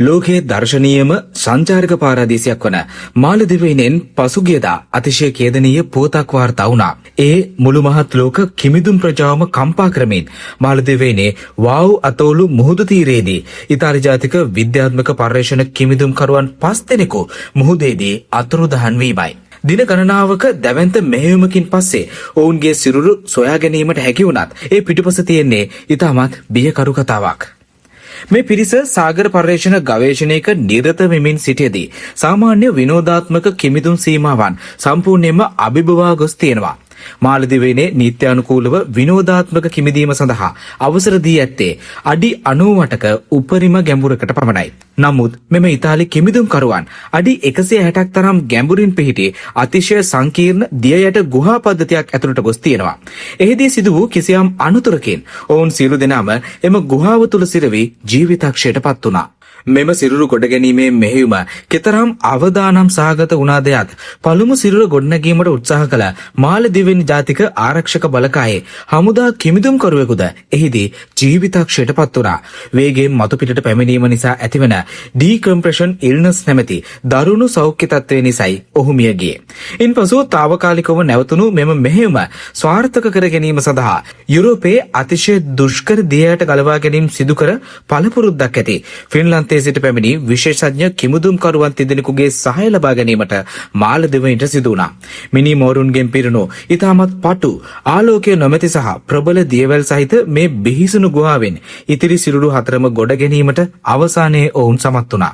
ලෝකයේ දර්ශනීයම සංචාරක පාරාදීසයක් වන මාලදිවයිනෙන් පසුගියදා අතිශය ඛේදනීය පුවතක් වාර්තා වුණා. ඒ මුළු මහත් ලෝක කිමිදුම් ප්‍රජාවම කම්පා කරමින් මාලදිවයිනේ වාව් අතෝලු මුහුදු තීරයේදී ඉතාලි ජාතික විද්‍යාත්මක පර්යේෂණ කිමිදුම් කරුවන් 5 දෙනෙකු මුහුදේදී අතුරුදහන් වීමයි. දින ගණනාවක දැවැන්ත මෙහෙයුමකින් පස්සේ ඔවුන්ගේ සිරුරු සොයා ගැනීමට හැකි වුණත් ඒ පිටුපස තියෙන්නේ ඉතාමත් බියකරු කතාවක්. මේ පිරිස සාගර පර්යේෂණ ගවේෂණයක නිරත වෙමින් සිටියදී සාමාන්‍ය විනෝදාත්මක කිමිදුම් සීමාවන් සම්පූර්ණයෙන්ම අභිබවා ගොස් තියෙනවා. මාලදිවයිනේ නීත්‍යානුකූලව විනෝදාත්මක කිමිදීම සඳහා අවසර දී ඇත්තේ අඩි 98ක උපරිම ගැඹුරකට පමණයි. නමුත් මෙම ඉතාලි කිමිදුම් කරුවන් අඩි 160ක් තරම් ගැඹුරින් පිහිටි අතිශය සංකීර්ණ දිය යට ගුහා පද්ධතියක් ඇතුළට ගොස් තියෙනවා. එහිදී සිදු වූ කිසියම් අනතුරකින් ඔවුන් සියලු දෙනාම එම ගුහාව තුල සිරවි ජීවිතක්ෂයට පත් වුණා. මෙම සිරුරු ගොඩ ගැනීමේ මෙහෙයුම කෙතරම් අවදානම් සහගත වුණාද යත් පළමු සිරුර ගොඩනැගීමට උත්සාහ කළ මාලදිවයින ජාතික ආරක්ෂක බලකායේ හමුදා කිමිදුම් කරුවෙකුද එහිදී ජීවිතක්ෂයට පත් වුණා. වේගයෙන් මතු පිටට පැමිණීම නිසා ඇතිවන ඩීකම්ප්‍රෙෂන් ඉල්නස් නැමැති දරුණු සෞඛ්‍ය තත්ත්වය නිසායි ඔහු මිය ගියේ. ඉන්පසු తాවකාලිකව නැවතුණු මෙම මෙහෙයුම ස්වාර්ථක කර ගැනීම සඳහා යුරෝපයේ අතිශය දුෂ්කර දියයට ගලවා ගැනීම සිදු කර පළපුරුද්දක් ඇති ෆින්ලන්තයේ සිට පැමිණි විශේෂඥ කිමිදුම් කරුවන් තිදෙනෙකුගේ සහාය ලබා ගැනීමට මාලදිවයිනට සිදු වුණා. මිනි මෝරුන්ගෙන් පිරුණු ඉතාමත් පටු ආලෝකය නොමැති සහ ප්‍රබල දියවැල් සහිත මේ බිහිසුණු ගුහාවෙන් ඉතිරි සිරුරු 4ම ගොඩ ගැනීමට අවසානයේ ඔවුන් සමත් වුණා.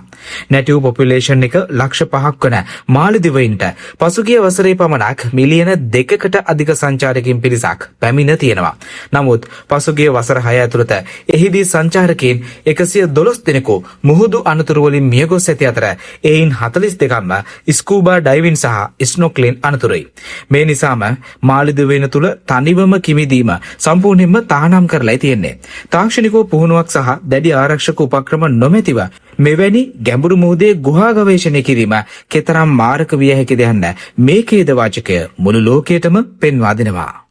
නැටිව් පොපියුලේෂන් එක ලක්ෂ 5ක් වන මාලදිවයිනට පසුගිය වසරේ පමණක් මිලියන 2කට අධික සංචාරකයන් පිරිසක් පැමිණ තියෙනවා. නමුත් පසුගිය වසර 6 ඇතුළත එහිදී සංචාරකයන් 112 දෙනෙකු මුහුදු අනතුරු වලින් මියගොස් ඇති අතර එයින් 42ක්ම ස්කූබා ඩයිවින් සහ ස්නොක්ලින් අනතුරුයි. මේ නිසාම මාලදිවයින තුල තනිවම කිමිදීම සම්පූර්ණයෙන්ම තහනම් කරලා තියෙන්නේ. තාක්ෂණික පුහුණුවක් සහ දැඩි ආරක්ෂක උපක්‍රම නොමැතිව මෙවැනි ගැඹුරු මුහුදේ ගුහා ගවේෂණය කිරීම කෙතරම් මාරක විය හැකිද යන්න මේ ඛේද වාචකය මුළු ලෝකයටම පෙන්වා දෙනවා.